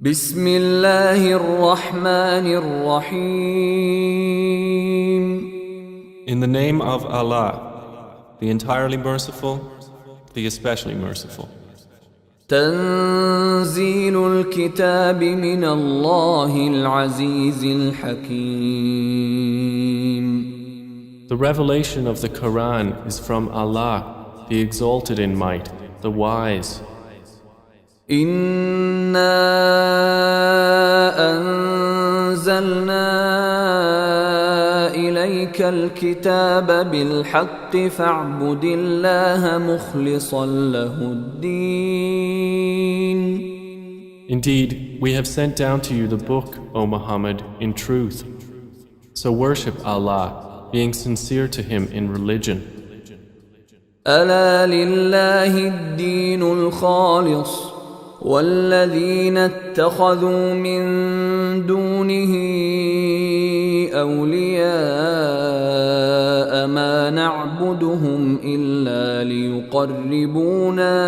بسم الله الرحمن الرحيم. In the name of Allah, the entirely merciful, the especially merciful. تنزيل الكتاب من الله العزيز الحكيم. The revelation of the Quran is from Allah, the exalted in might, the wise. إنا أنزلنا إليك الكتاب بالحق فاعبد الله مخلصا له الدين. Indeed, we have sent down to you the book, O Muhammad, in truth. So worship Allah, being sincere to Him in religion. ألا لله الدين الخالص والذين اتخذوا من دونه أولياء ما نعبدهم إلا ليقربونا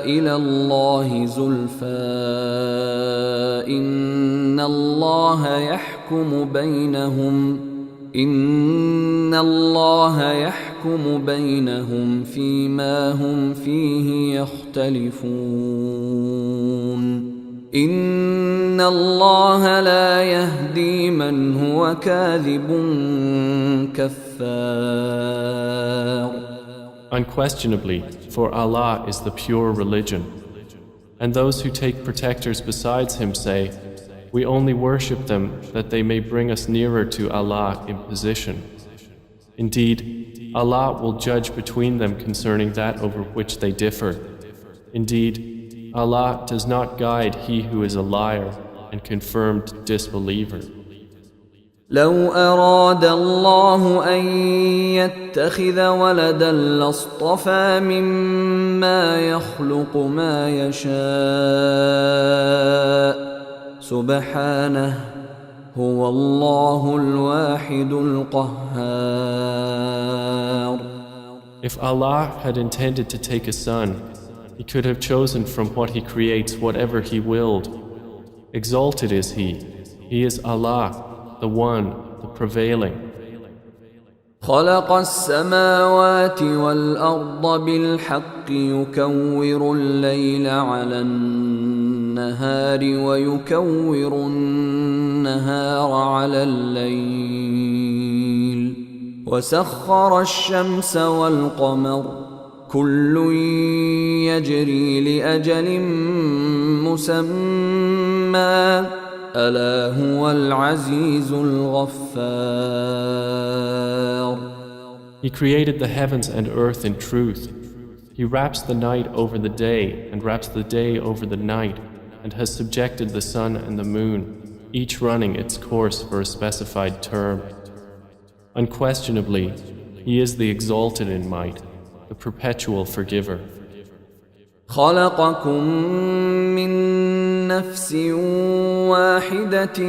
إلى الله زلفى إن الله يحكم بينهم فيما هم فيه يختلفون إن الله لا يهدي من هو كاذب كفار. Unquestionably, for Allah is the pure religion. And those who take protectors besides Him say, we only worship them that they may bring us nearer to Allah in position. Indeed, Allah will judge between them concerning that over which they differ. Indeed, Allah does not guide he who is a liar and confirmed disbeliever. لو أراد الله أن يتخذ ولدا لاصطفى مما يخلق ما يشاء سبحانه هو الله الواحد القهار. If Allah had intended to take a son, He could have chosen from what He creates whatever He willed. Exalted is He. He is Allah, the One, the Prevailing. خلق السماوات والأرض بالحق يكور الليل على النهار ويكور النهار على الليل وسخر الشمس والقمر كل يجري لأجل مسمى ألا هو العزيز الغفار. He created the heavens and earth in truth. He wraps the night over the day and wraps the day over the night and has subjected the sun and the moon, each running its course for a specified term. Unquestionably, He is the exalted in might, the perpetual forgiver. خلقكم من نفس واحدة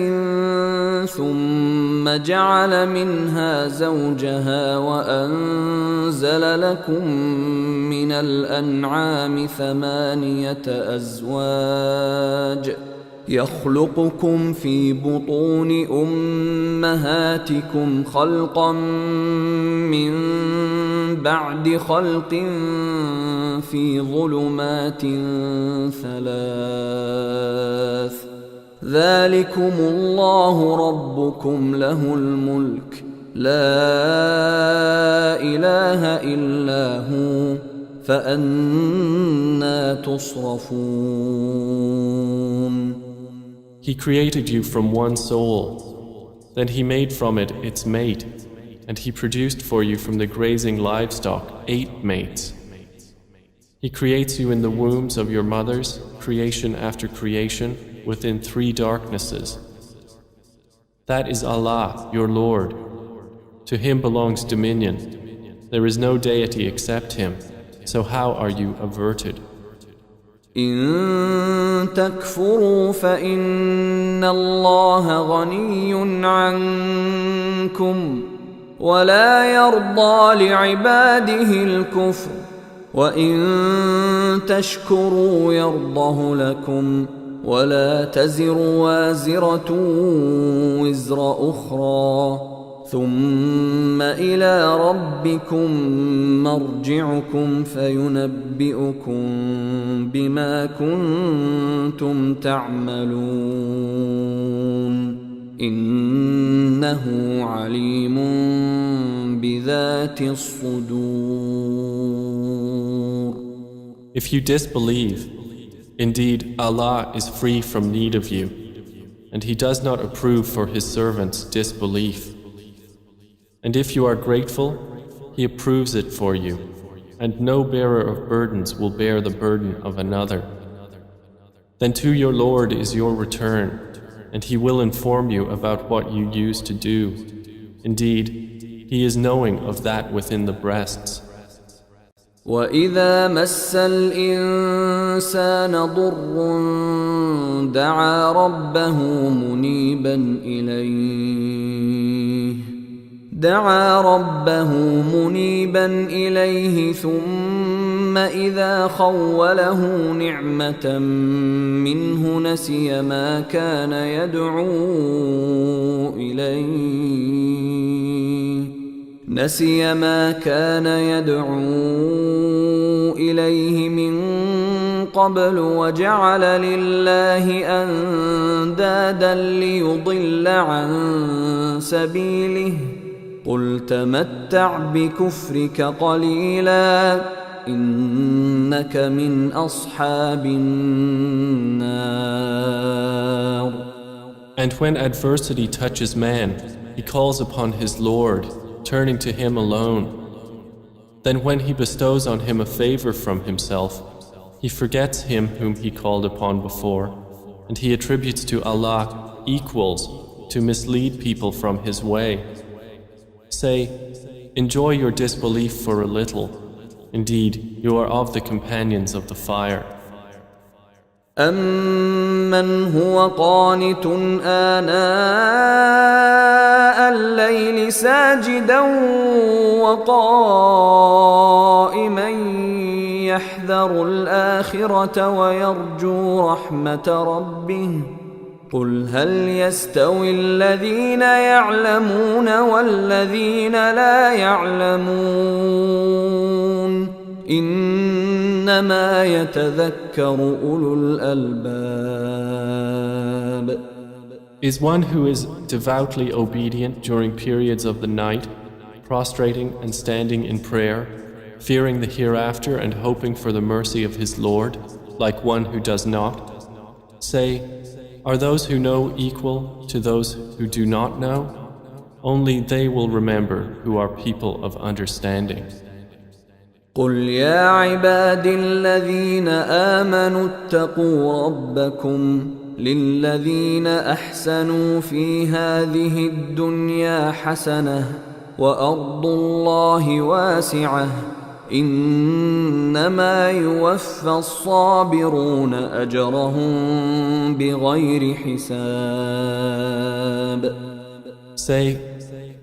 ثم جعل منها زوجها وأنزل لكم من الأنعام 8 أزواج يخلقكم في بطون أمهاتكم خلقا من بعد خلق في ظلمات 3 ذلكم الله ربكم له الملك لا إله إلا هو فأنى تصرفون. He created you from one soul. Then He made from it its mate, and He produced for you from the grazing livestock 8 mates. He creates you in the wombs of your mothers, creation after creation, within 3 darknesses. That is Allah, your Lord. To Him belongs dominion. There is no deity except Him. So how are you averted? إن تكفروا فإن الله غني عنكم ولا يرضى لعباده الكفر وإن تشكروا يرضه لكم ولا تزر وازرة وزر أخرى ثم إلى ربكم مرجعكم فينبئكم بما كنتم تعملون إنه عليم بذات الصدور. If you disbelieve, indeed Allah is free from need of you, and He does not approve for His servants disbelief. And if you are grateful, He approves it for you, and no bearer of burdens will bear the burden of another. Then to your Lord is your return, and He will inform you about what you used to do. Indeed, He is knowing of that within the breasts. وَإِذَا مَسَّ الْإِنسَانَ ضُرٌّ دَعَا رَبَّهُ مُنِيبًا إِلَيْهِ ثُمَّ إِذَا خَوَّلَهُ نِعْمَةً مِّنْهُ نَسِيَ مَا كَانَ يَدْعُو إِلَيْهِ مِن قَبْلُ وَجَعَلَ لِلَّهِ أَندَادًا لِيُضِلَّ عَن سَبِيلِهِ قُلْ تَمَتَّعْ بِكُفْرِكَ قَلِيلًا إِنَّكَ مِنْ أَصْحَابِ النَّارِ. And when adversity touches man, he calls upon his Lord, turning to Him alone. Then when he bestows on him a favor from himself, he forgets Him whom he called upon before, and he attributes to Allah equals to mislead people from His way. Say, enjoy your disbelief for a little. Indeed, you are of the companions of the fire. أَمَّنْ هُوَ قَانِتٌ آنَاءَ اللَّيْلِ سَاجِدًا وَقَائِمًا يَحْذَرُ الْآخِرَةَ وَيَرْجُو رَحْمَةَ رَبِّهِ قُلْ هَلْ يَسْتَوِي الَّذِينَ يَعْلَمُونَ وَالَّذِينَ لَا يَعْلَمُونَ إِنَّمَا يَتَذَكَّرُ أُولُو الْأَلْبَابِ. Is one who is devoutly obedient during periods of the night, prostrating and standing in prayer, fearing the hereafter and hoping for the mercy of his Lord, like one who does not? Say, are those who know equal to those who do not know? Only they will remember who are people of understanding. قُلْ يَا عِبَادِي الَّذِينَ آمَنُوا اتَّقُوا رَبَّكُمْ لِلَّذِينَ أَحْسَنُوا فِي هَذِهِ الدُّنْيَا حَسَنَةٌ وَأَرْضُ اللَّهِ وَاسِعَةٌ إِنَّمَا يُوَفَّى الصَّابِرُونَ أَجْرَهُم بِغَيْرِ حِسَابٍ. Say,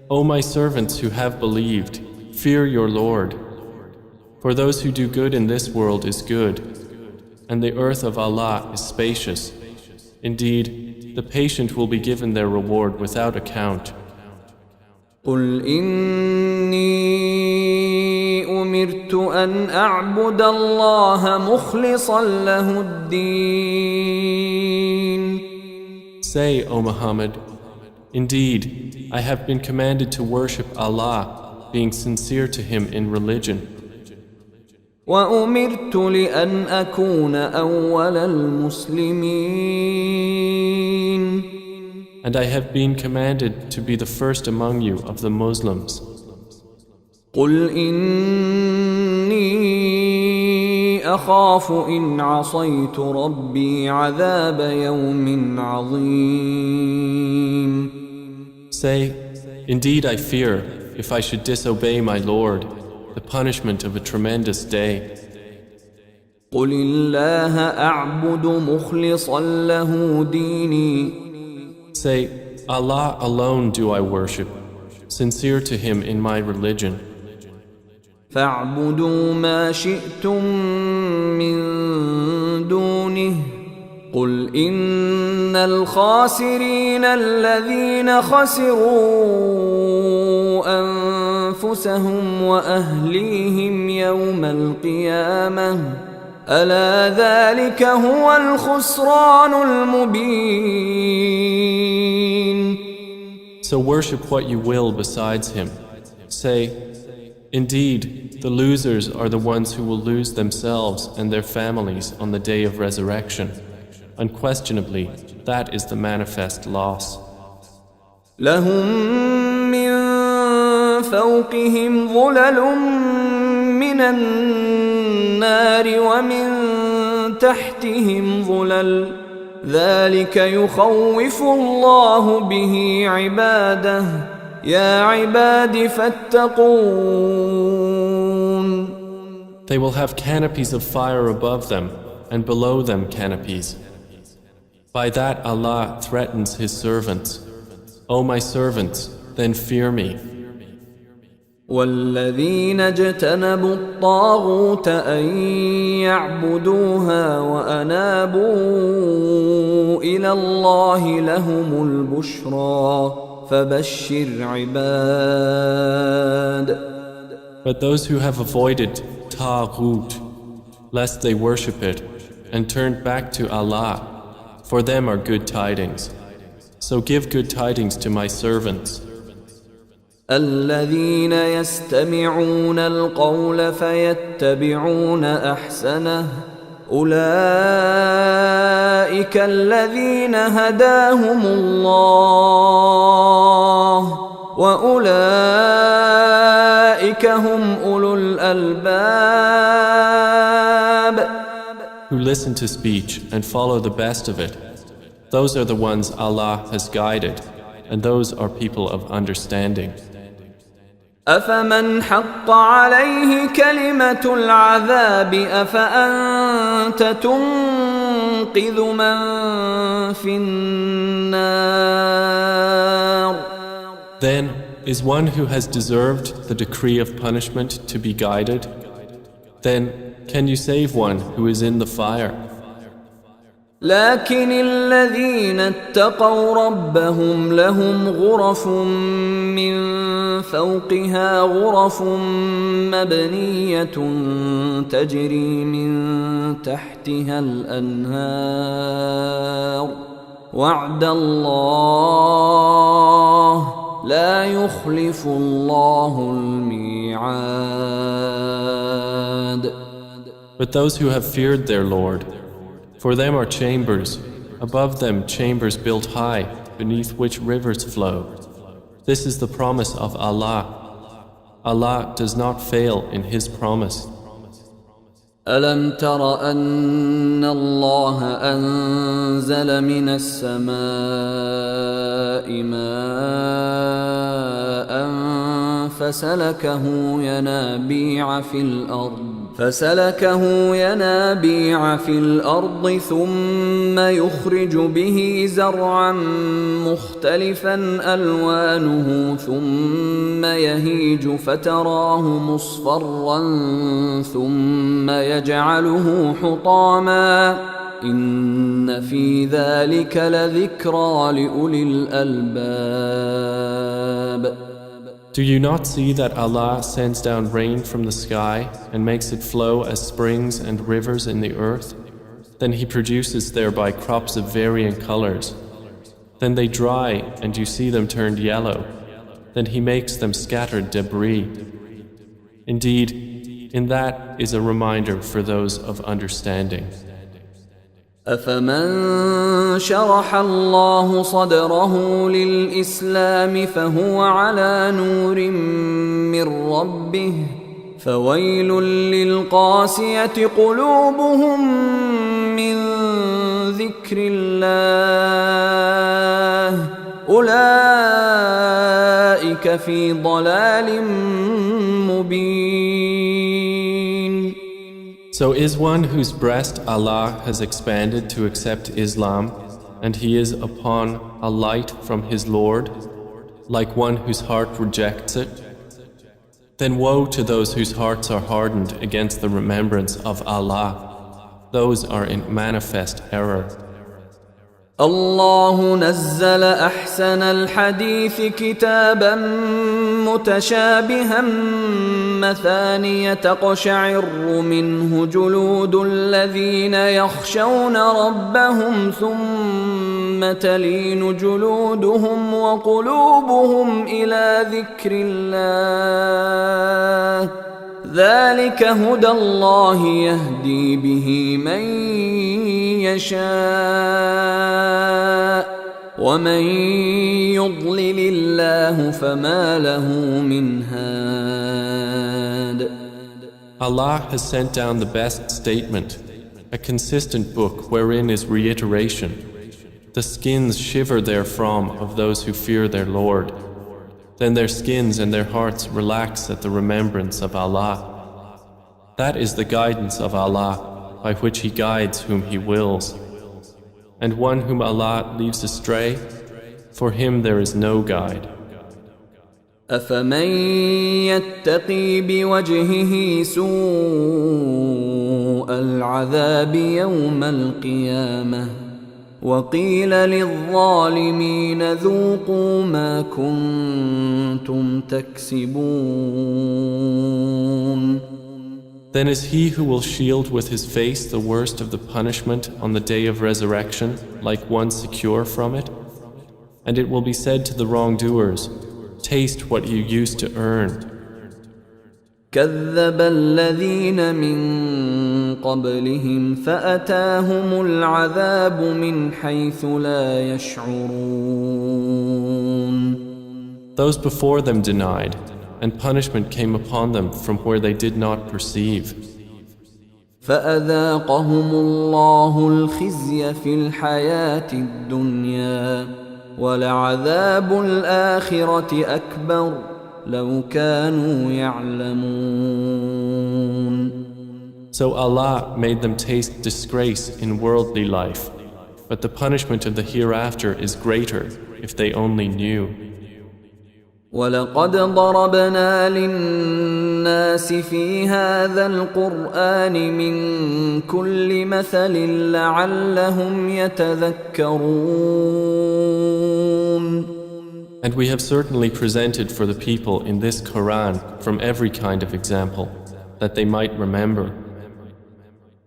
O my servants who have believed, fear your Lord. For those who do good in this world is good, and the earth of Allah is spacious. Indeed, the patient will be given their reward without account. قُلْ إِنِّي أُمِرْتُ أَنْ أَعْبُدَ اللَّهَ مُخْلِصًا لَهُ الدِّينَ. Say, O Muhammad, indeed, I have been commanded to worship Allah, being sincere to Him in religion. وَأُمِرْتُ لِأَنْ أَكُونَ أَوَّلَ الْمُسْلِمِينَ. And I have been commanded to be the first among you of the Muslims. قُلْ إِنِّي أَخَافُ إِنْ عَصَيْتُ رَبِّي عَذَابَ يَوْمٍ عَظِيمٍ. Say, indeed I fear, if I should disobey my Lord, the punishment of a tremendous day. قُلِ اللَّهَ أَعْبُدُ مُخْلِصًا لَهُ دِينِي. Say, Allah alone do I worship, sincere to Him in my religion. فَاعْبُدُوا مَا شِئْتُم مِّن دُونِهِ قل إن الخاسرين الذين خسروا أنفسهم وأهليهم يوم القيامة ألا ذلك هو الخسران المبين. So worship what you will besides him. Say, indeed, the losers are the ones who will lose themselves and their families on the day of resurrection. Unquestionably, that is the manifest loss. لهم من فوقهم ظلل من النار ومن تحتهم ظلل ذلك يخوف الله به عباده يا عباد فاتقون. They will have canopies of fire above them and below them canopies. By that Allah threatens His servants. O my servants, then fear me. والذين اجتنبوا الطاغوت أن يعبدوها وأنابوا إلى الله لهم البشرى فبشر عباد. But those who have avoided Taghut, lest they worship it, and turned back to Allah, for them are good tidings. So give good tidings to my servants. الذين يستمعون القول فيتبعون أحسنه أولئك الذين هداهم الله وأولئك هم أولو الألباب. Who listen to speech and follow the best of it. Those are the ones Allah has guided, and those are people of understanding. أفمن حق عليه كلمة العذاب أفأنت تنقذ من في النار. Then is one who has deserved the decree of punishment to be guided? Then can you save one who is in the fire? لكن الذين اتقوا ربهم لهم غرف من فوقها غرف مبنية تجري من تحتها الأنهار وعد الله لا يخلف الله الميعاد. But those who have feared their Lord, for them are chambers, above them chambers built high, beneath which rivers flow. This is the promise of Allah. Allah does not fail in His promise. ألم تر أن الله أنزل من السماء ماء فسلكه ينابيع في الأرض ثم يخرج به زرعا مختلفا ألوانه ثم يهيج فتراه مصفرا ثم يجعله حطاما إن في ذلك لذكرى لأولي الألباب. Do you not see that Allah sends down rain from the sky and makes it flow as springs and rivers in the earth? Then He produces thereby crops of varying colors. Then they dry and you see them turned yellow. Then He makes them scattered debris. Indeed, in that is a reminder for those of understanding. أفمن شرح الله صدره للإسلام فهو على نور من ربه فويل للقاسية قلوبهم من ذكر الله أولئك في ضلال مبين. So is one whose breast Allah has expanded to accept Islam, and he is upon a light from his Lord, like one whose heart rejects it? Then woe to those whose hearts are hardened against the remembrance of Allah. Those are in manifest error. الله نزل أحسن الحديث كتابا متشابها مثانية تقشعر منه جلود الذين يخشون ربهم ثم تلين جلودهم وقلوبهم إلى ذكر الله ذلك هدى الله يهدي به من يشاء ومن يضلل الله فما له من هاد. Allah has sent down the best statement, a consistent book wherein is reiteration. The skins shiver therefrom of those who fear their Lord. Then their skins and their hearts relax at the remembrance of Allah. That is the guidance of Allah, by which He guides whom He wills. And one whom Allah leaves astray, for him there is no guide. أفمن يتقي بوجهه سوء العذاب يوم القيامة وقيل للظالمين ذوقوا ما كنتم تكسبون. Then is he who will shield with his face the worst of the punishment on the day of resurrection like one secure from it? And it will be said to the wrongdoers, taste what you used to earn. كذب الذين من قبلهم فأتاهم العذاب من حيث لا يشعرون. Those before them denied, and punishment came upon them from where they did not perceive. فأذاقهم الله الخزي في الحياة الدنيا ولعذاب الآخرة أكبر لو كانوا يعلمون. So Allah made them taste disgrace in worldly life, but the punishment of the hereafter is greater if they only knew. ولقد ضربنا للناس في هذا القرآن من كل مثل لعلهم يتذكرون. And we have certainly presented for the people in this Quran from every kind of example, that they might remember.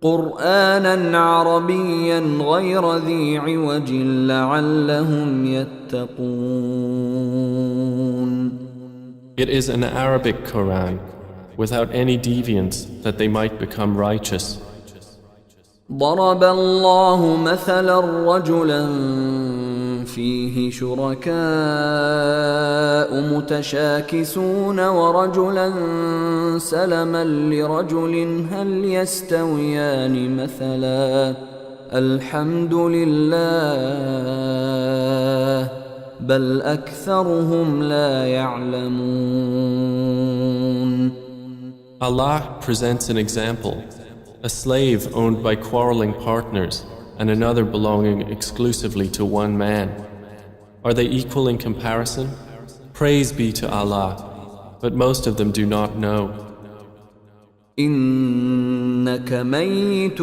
قرآنا عربيا غير ذي عوج لعلهم يتقون. It is an Arabic Quran, without any deviance, that they might become righteous. ضرب الله مثلا رجلا فيه شركاء متشاكسون ورجلا سلما لرجل هل يستويان مثلا الحمد لله بل أكثرهم لا يعلمون. Allah presents an example, a slave owned by quarreling partners and another belonging exclusively to one man. Are they equal in comparison? Praise be to Allah, but most of them do not know. إنك ميت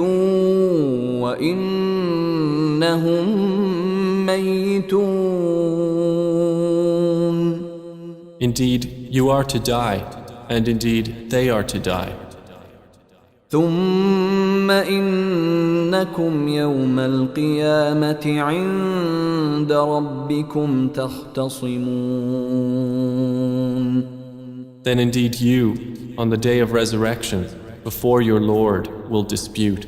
وإنهم ميتون. Indeed, you are to die, and indeed they are to die. ثم إنكم يوم القيامة عند ربكم تختصمون. Then indeed you, on the day of resurrection, before your Lord, will dispute.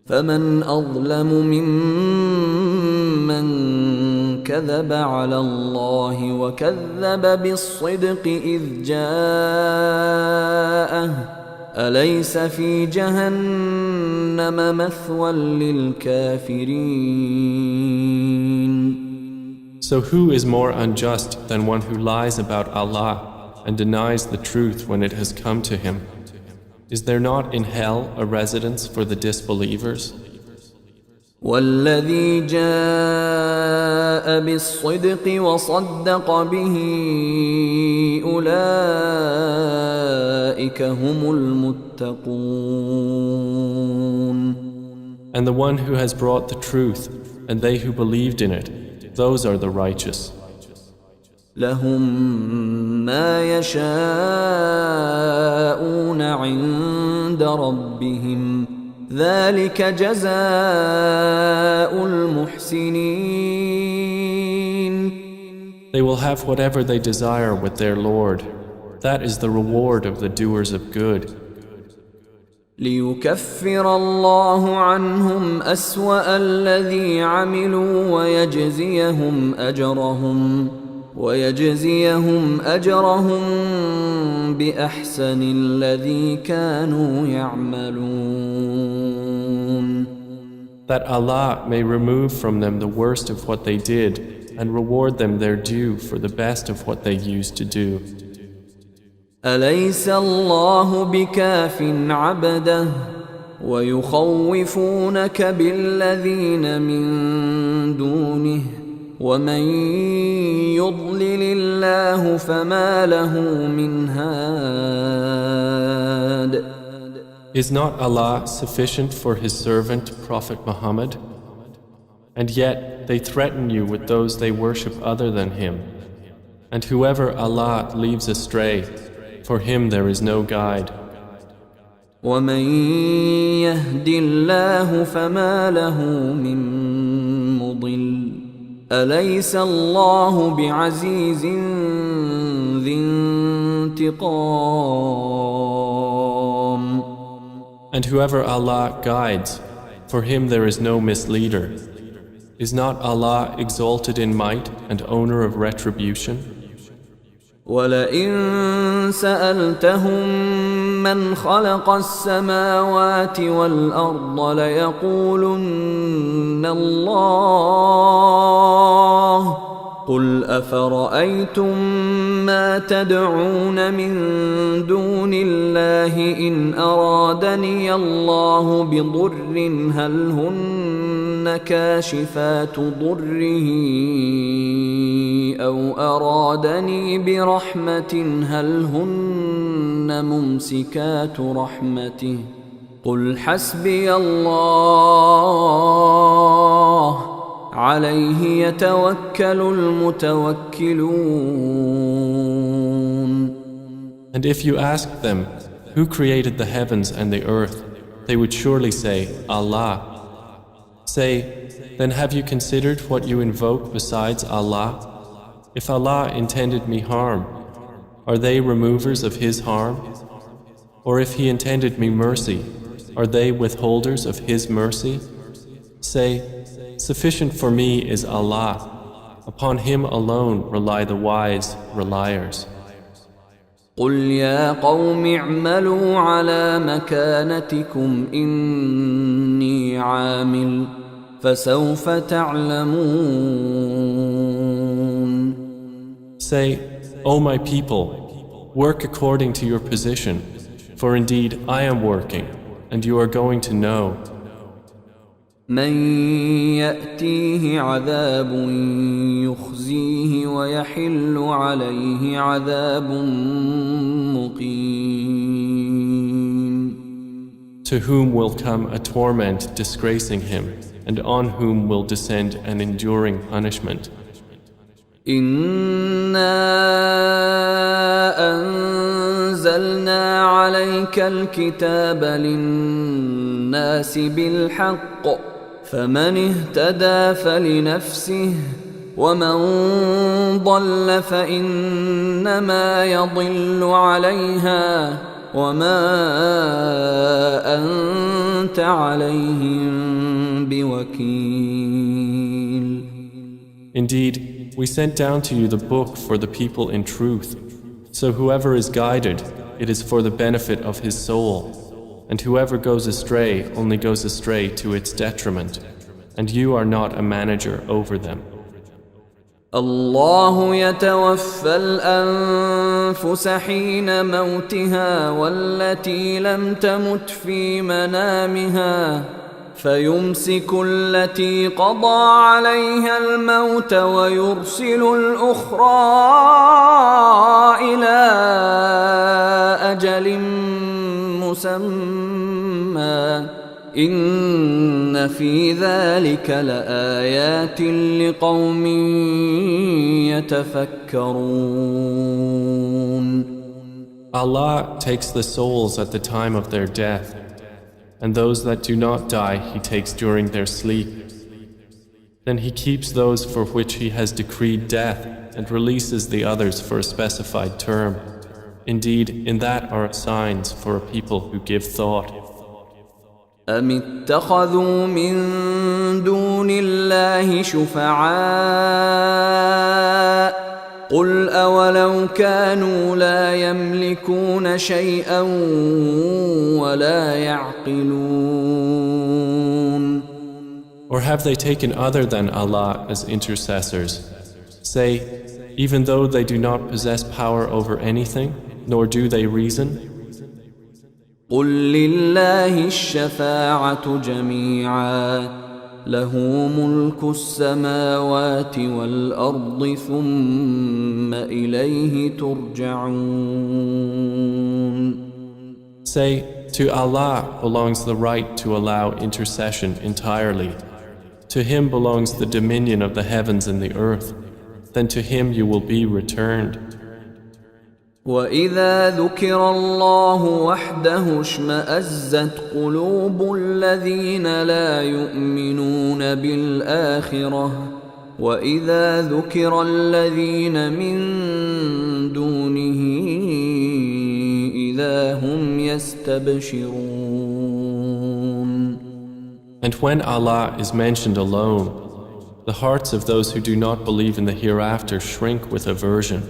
فمن أظلم ممن كذب على الله وكذب بالصدق إذ جاءه أليس في جهنم مثوى للكافرين. So who is more unjust than one who lies about Allah and denies the truth when it has come to him? Is there not in hell a residence for the disbelievers? والذي جاء بالصدق وصدق به أولئك هم المتقون. And the one who has brought the truth and they who believed in it, those are the righteous. لهم ما يشاءون عند ربهم ذلك جزاء المحسنين. They will have whatever they desire with their Lord. That is the reward of the doers of good. ليكفر الله عنهم أسوأ الذي عملوا ويجزيهم أجرهم بأحسن الذي كانوا يعملون. That Allah may remove from them the worst of what they did and reward them their due for the best of what they used to do. أليس الله بكاف عبده ويخوفونك بالذين من دونه ومن يضلل الله فما له من هاد. Is not Allah sufficient for His servant Prophet Muhammad? And yet they threaten you with those they worship other than Him. And whoever Allah leaves astray, for him there is no guide. ومن يهد الله فما له من مضل أليس الله بعزيز ذي انتقام. And whoever Allah guides, for him there is no misleader. Is not Allah exalted in might and owner of retribution? ولئن سألتهم من خلق السماوات والأرض ليقولن الله قل أفرأيتم ما تدعون من دون الله إن أرادني الله بضر هل هن كاشفات ضره أو أرادني برحمة هل هن ممسكات رحمته قل حسبي الله عليه يتوكل المتوكلون. And if you ask them, who created the heavens and the earth, they would surely say, Allah. Say, then have you considered what you invoke besides Allah? If Allah intended me harm, are they removers of His harm? Or if He intended me mercy, are they withholders of His mercy? Say, sufficient for me is Allah. Upon Him alone rely the wise reliers. قل يا قوم اعملوا على مكانتكم إني عامل فسوف تعلمون. Say, O my people, work according to your position, for indeed I am working, and you are going to know. من يأتيه عذاب يخزيه ويحل عليه عذاب مقيم. To whom will come a torment disgracing him, and on whom will descend an enduring punishment. إنا أنزلنا عليك الكتاب للناس بالحق فمن اهتدى فلنفسه ومن ضل فإنما يضل عليها وما أنت عليهم بوكيل. Indeed, we sent down to you the book for the people in truth. So whoever is guided, it is for the benefit of his soul. And whoever goes astray only goes astray to its detriment. And you are not a manager over them. الله يتوفى الأنفس حين موتها والتي لم تمت في منامها فيمسك التي قضى عليها الموت ويرسل الأخرى إلى أجل مسمى إن في ذلك لآيات لقوم يتفكرون. Allah takes the souls at the time of their death, and those that do not die He takes during their sleep. Then He keeps those for which He has decreed death and releases the others for a specified term. Indeed, in that are signs for a people who give thought. أم اتخذوا من دون الله شفعاء قل أولو كانوا لا يملكون شيئا ولا يعقلون. Or have they taken other than Allah as intercessors? Say, even though they do not possess power over anything, nor do they reason? قل لله الشفاعة جميعا له ملك السماوات والأرض ثم إليه ترجعون. Say, to Allah belongs the right to allow intercession entirely. To Him belongs the dominion of the heavens and the earth. Then to Him you will be returned. وَإِذَا ذُكِرَ اللَّهُ وَحْدَهُ اشْمَأَزَّتْ قُلُوبُ الَّذِينَ لَا يُؤْمِنُونَ بِالْآخِرَةِ وَإِذَا ذُكِرَ الَّذِينَ مِن دُونِهِ إِذَا هُمْ يَسْتَبْشِرُونَ. And when Allah is mentioned alone, the hearts of those who do not believe in the hereafter shrink with aversion.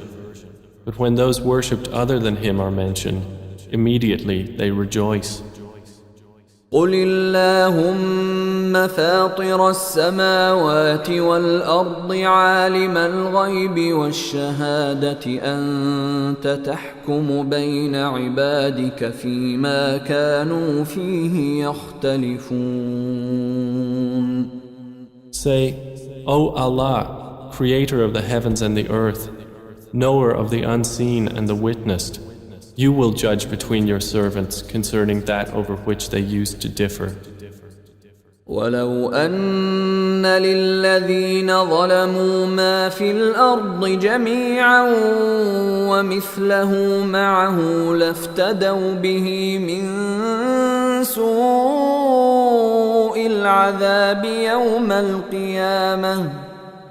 But when those worshipped other than Him are mentioned, immediately they rejoice. قُلِ اللَّهُمَّ فَاطِرَ السَّمَاوَاتِ وَالْأَرْضِ عَالِمَ الْغَيْبِ وَالشَّهَادَةِ أَنْتَ تَحْكُمُ بَيْنَ عِبَادِكَ فِيمَا كَانُوا فِيهِ يَخْتَلِفُونَ. Say, O Allah, Creator of the heavens and the earth, knower of the unseen and the witnessed, you will judge between your servants concerning that over which they used to differ. وَلَوْ أَنَّ لِلَّذِينَ ظَلَمُوا مَا فِي الْأَرْضِ جَمِيعًا وَمِثْلَهُ مَعَهُ لَافْتَدَوْا بِهِ مِنْ سُوءِ الْعَذَابِ يَوْمَ الْقِيَامَةِ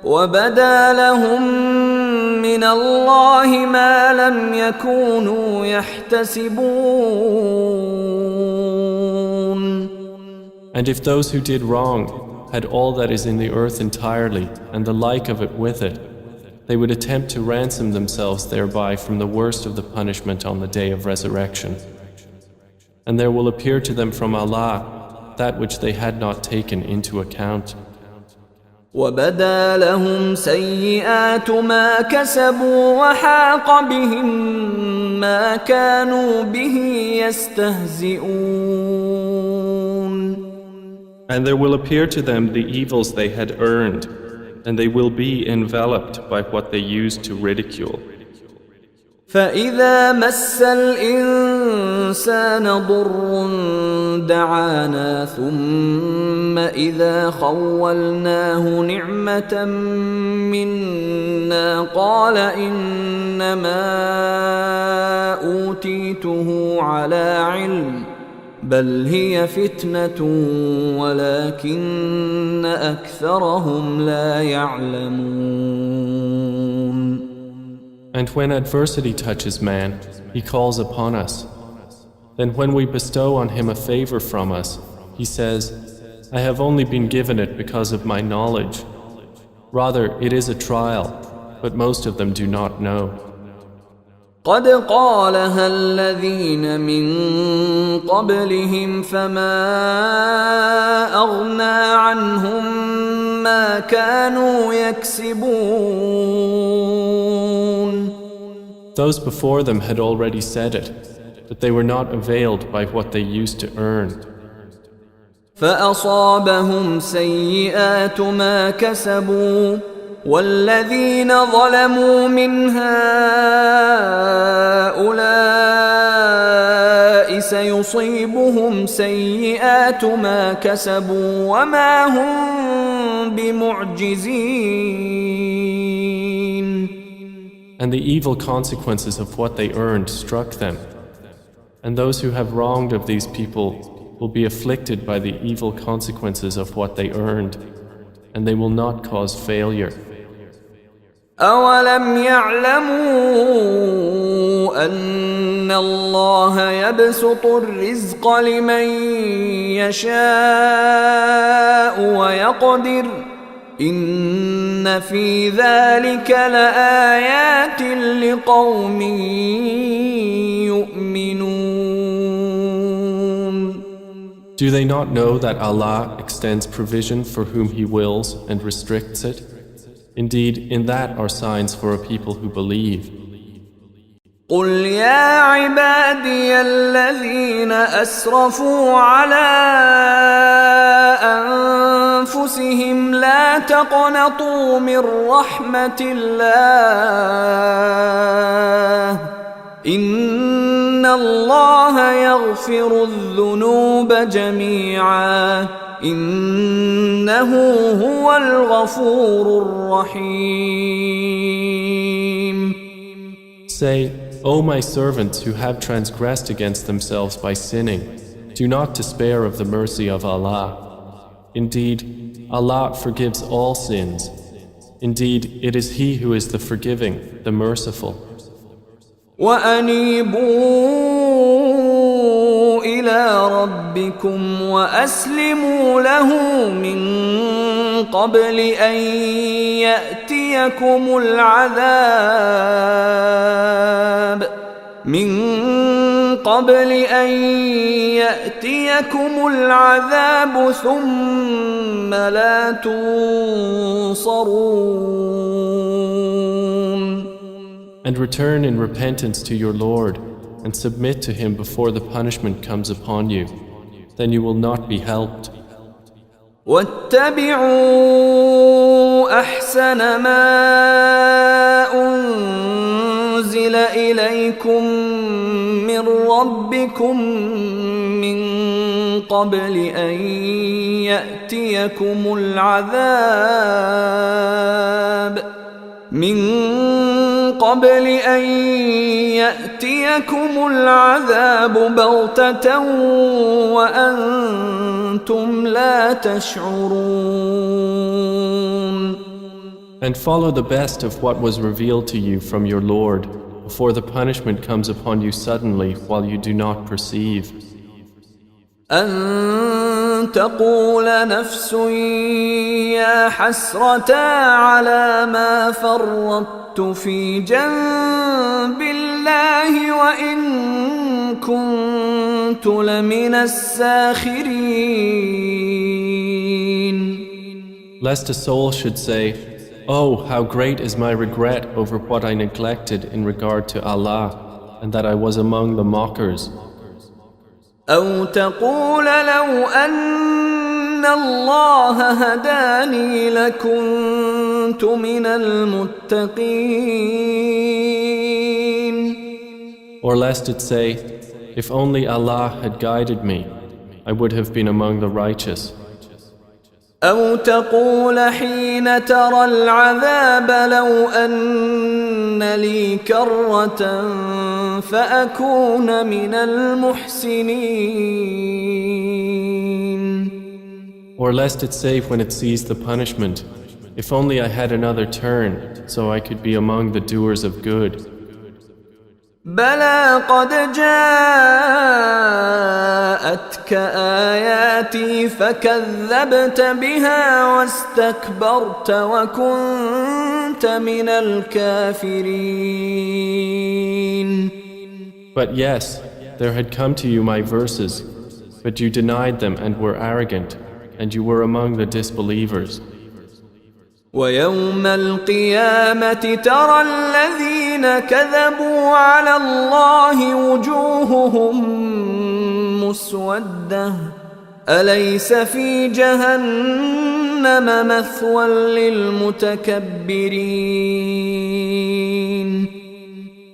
وَبَدَا لَهُم من الله ما لم يكونوا يحتسبون. And if those who did wrong had all that is in the earth entirely and the like of it with it, they would attempt to ransom themselves thereby from the worst of the punishment on the day of resurrection. And there will appear to them from Allah that which they had not taken into account. وَبَدَا لَهُمْ سَيِّئَاتُ مَا كَسَبُوا وَحَاقَ بِهِمْ مَا كَانُوا بِهِ يَسْتَهْزِئُونَ. And there will appear to them the evils they had earned, and they will be enveloped by what they used to ridicule. فَإِذَا مَسَّ الْإِنسَانَ ضُرٌّ دَعَانَا ثُمَّ إِذَا خَوَّلْنَاهُ نِعْمَةً مِنَّا قَالَ إِنَّمَا أُوتِيتُهُ عَلَى عِلْمٍ بَلْ هِيَ فِتْنَةٌ وَلَكِنَّ أَكْثَرَهُمْ لَا يَعْلَمُونَ. And when adversity touches man, he calls upon us. Then when we bestow on him a favor from us, he says, I have only been given it because of my knowledge. Rather, it is a trial, but most of them do not know. قد قالها الذين من قبلهم فما أغنى عنهم ما كانوا يكسبون. Those before them had already said it, but they were not availed by what they used to earn. فأصابهم سيئات ما كسبوا والذين ظلموا من هؤلاء سيصيبهم سيئات ما كسبوا وما هم بمعجزين. And the evil consequences of what they earned struck them. And those who have wronged of these people will be afflicted by the evil consequences of what they earned, and they will not cause failure. أولم يعلموا أن الله يبسط الرزق لمن يشاء ويقدر إن في ذلك لآيات لقوم يؤمنون. Do they not know that Allah extends provision for whom He wills and restricts it? Indeed, in that are signs for a people who believe. قل يا عبادي الذين أسرفوا على أنفسهم لا تقنطوا من رحمة الله إن الله يغفر الذنوب جميعا إنه هو الغفور الرحيم. Say, O my servants who have transgressed against themselves by sinning, do not despair of the mercy of Allah. Indeed, Allah forgives all sins. Indeed, it is He who is the forgiving, the merciful. وأنيبوا إلى ربكم وأسلموا له من قبل أن يأتيكم العذاب ثم لا تنصرون. And return in repentance to your Lord and submit to Him before the punishment comes upon you. Then you will not be helped. واتبعوا أحسن ما أنزل إليكم من ربكم من قبل أن يأتيكم العذاب بغتة وأنتم لا تشعرون. And follow the best of what was revealed to you from your Lord before the punishment comes upon you suddenly while you do not perceive. أن تقول نفس يا حسرة على ما فرطت في جنب الله وإن كنت لمن الساخرين. Lest a soul should say, "Oh, how great is my regret over what I neglected in regard to Allah, and that I was among the mockers." أو تقول لو أن الله هداني لكنت من المتقين. Or lest it say, "If only Allah had guided me, I would have been among the righteous." أو تقول حين ترى العذاب لو أن لي كرة فأكون من المحسنين. Or lest it say when it sees the punishment, "If only I had another turn, so I could be among the doers of good." بلى قد جاءتك آياتي فكذبت بها واستكبرت وكنت من الكافرين. But yes, there had come to you my verses, but you denied them and were arrogant, and you were among the disbelievers. ويوم القيامة ترى الذين كذبوا على الله وجوههم مسودة أليس في جهنم مثوى للمتكبرين.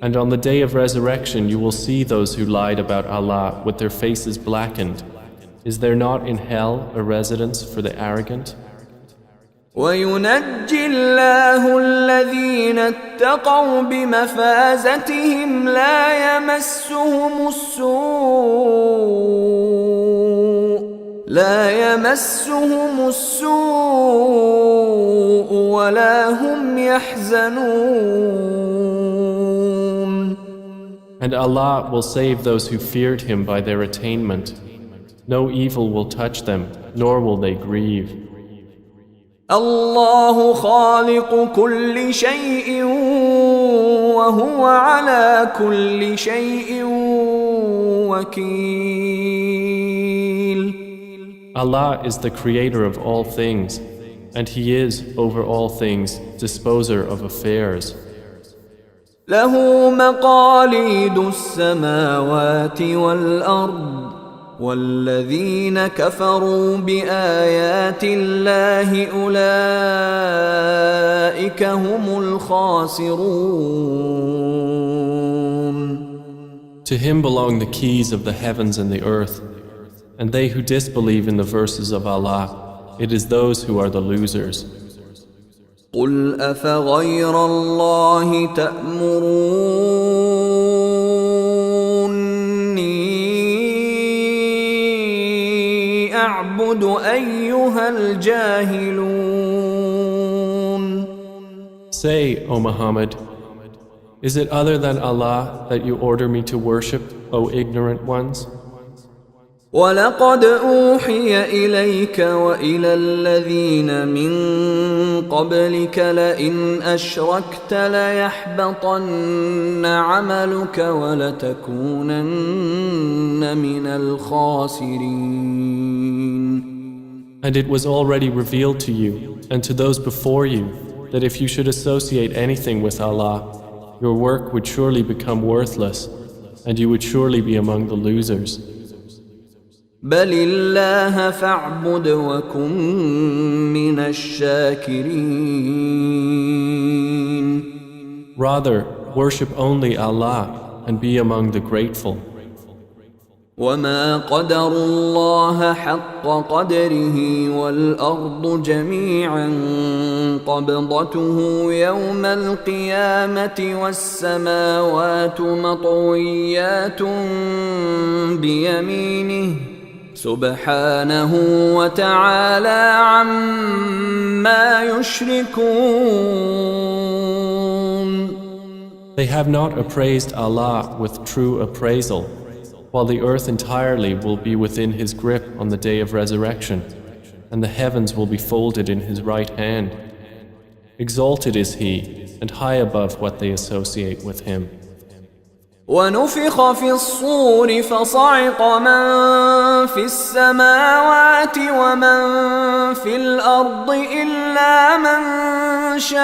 And on the day of resurrection you will see those who lied about Allah with their faces blackened. Is there not in hell a residence for the arrogant? وينجي الله الذين اتقوا بمفازتهم لا يمسهم السوء ولا هم يحزنون. And Allah will save those who feared Him by their attainment. No evil will touch them, nor will they grieve. الله خالق كل شيء وهو على كل شيء وكيل. Allah is the creator of all things, and He is, over all things, disposer of affairs. له مقاليد السماوات والأرض والذين كفروا بآيات الله أولئك هم الخاسرون. To Him belong the keys of the heavens and the earth, and they who disbelieve in the verses of Allah, it is those who are the losers. قل أفغير الله تأمروني أعبد أيها الجاهلون. Say, O Muhammad, is it other than Allah that you order me to worship, O ignorant ones? ولقد أوحي إليك وإلى الذين من قبلك لئن أشركت ليحبطن عملك ولتكونن من الخاسرين. And it was already revealed to you and to those before you that if you should associate anything with Allah, your work would surely become worthless and you would surely be among the losers. بل الله فاعبد وكن من الشاكرين. Rather, worship only Allah and be among the grateful. وما قدروا الله حق قدره والأرض جميعا قبضته يوم القيامة والسماوات مطويات بيمينه سبحانه وتعالى عما يشركون. They have not appraised Allah with true appraisal, while the earth entirely will be within His grip on the day of resurrection, and the heavens will be folded in His right hand. Exalted is He, and high above what they associate with Him. ونفخ في الصور فصعق من في السماوات ومن في الأرض إلا من شاء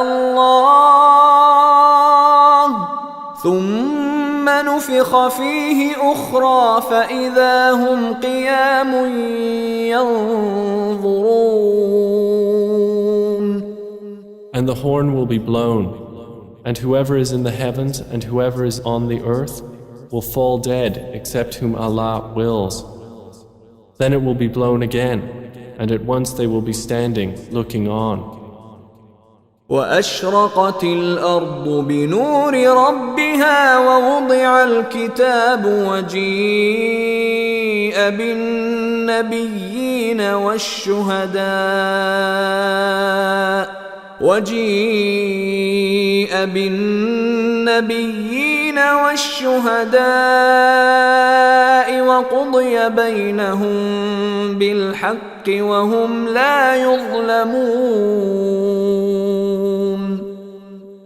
الله ثم نفخ فيه أخرى فإذا هم قيام ينظرون. And the horn will be blown, and whoever is in the heavens and whoever is on the earth will fall dead except whom Allah wills. Then it will be blown again, and at once they will be standing, looking on. وأشرقت الأرض بنور ربها ووضع الكتاب وجيء بالنبيين والشهداء وقضي بينهم بالحق وهم لا يظلمون.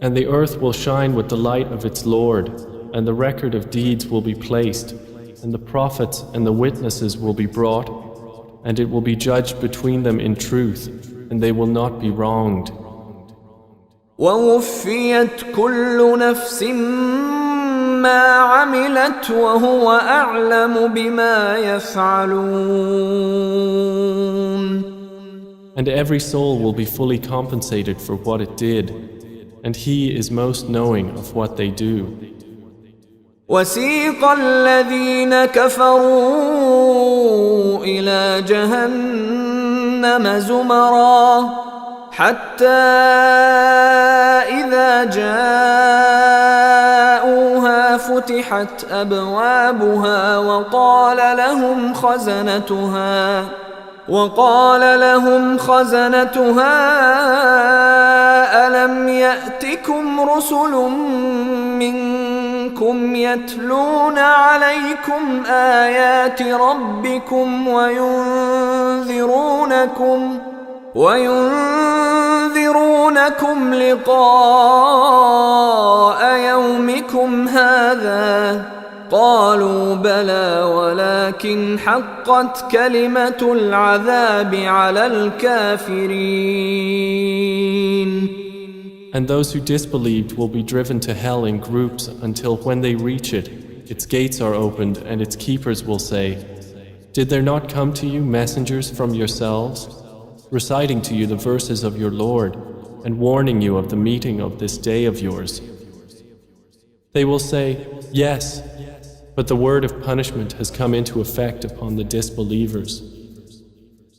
And the earth will shine with the light of its Lord, and the record of deeds will be placed, and the prophets and the witnesses will be brought, and it will be judged between them in truth, and they will not be wronged. ووفيت كل نفس ما عملت وهو أعلم بما يفعلون. And every soul will be fully compensated for what it did, and He is most knowing of what they do. وسيق الذين كفروا إلى جهنم زمرا حتى إذا جاءوها فتحت أبوابها وقال لهم خزنتها ألم يأتكم رسل منكم يتلون عليكم آيات ربكم وينذرونكم لقاء يومكم هذا قالوا بلى ولكن حقت كلمة العذاب على الكافرين. And those who disbelieved will be driven to hell in groups until when they reach it, its gates are opened and its keepers will say, "Did there not come to you messengers from yourselves, reciting to you the verses of your Lord and warning you of the meeting of this day of yours?" They will say, "Yes, but the word of punishment has come into effect upon the disbelievers."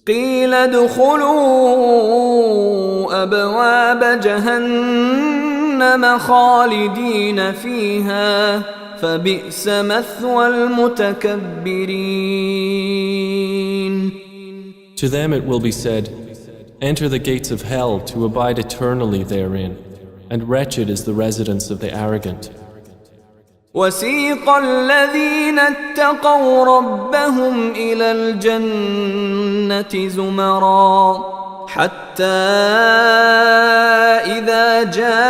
قيل ادخلوا أبواب جهنم خالدين فيها فبئس مثوى المتكبرين. To them it will be said, "Enter the gates of hell to abide eternally therein, and wretched is the residence of the arrogant." وسيق الذين اتقوا ربهم إلى الجنة زمرا حتى إذا جاءوها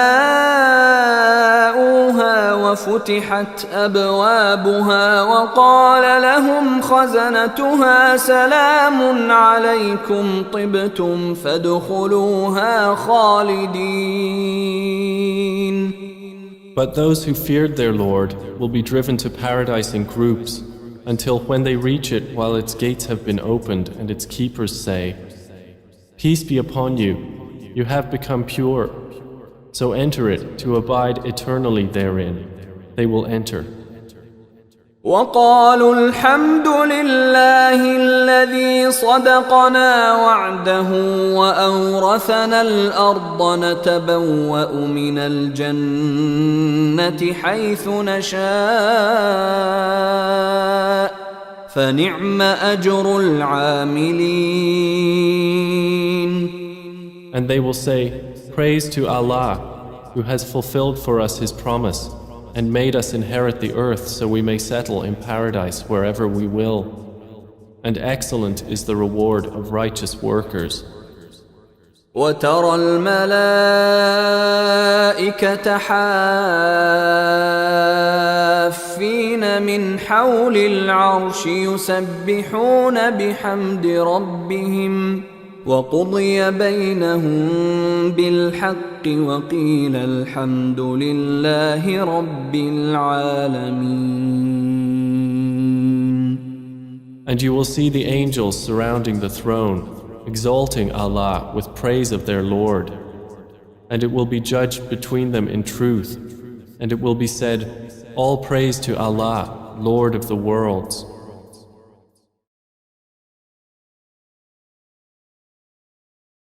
وفتحت أبوابها وقال لهم خزنتها سلام عليكم طبتم فادخلوها خالدين. But those who feared their Lord will be driven to paradise in groups until when they reach it while its gates have been opened and its keepers say, "Peace be upon you, you have become pure, so enter it to abide eternally therein." They will enter. وقالوا الحمد لله الذي صدقنا وعده وأورثنا الأرض نتبوأ من الجنة حيث نشاء فنعم أجر العاملين. And they will say, "Praise to Allah, who has fulfilled for us His promise and made us inherit the earth so we may settle in paradise wherever we will. And excellent is the reward of righteous workers." وترى الملائكة حافين من حول العرش يسبحون بحمد ربهم وقضي بينهم بالحق وقيل الحمد لله رب العالمين. And you will see the angels surrounding the throne, exalting Allah with praise of their Lord. And it will be judged between them in truth, and it will be said, "All praise to Allah, Lord of the worlds."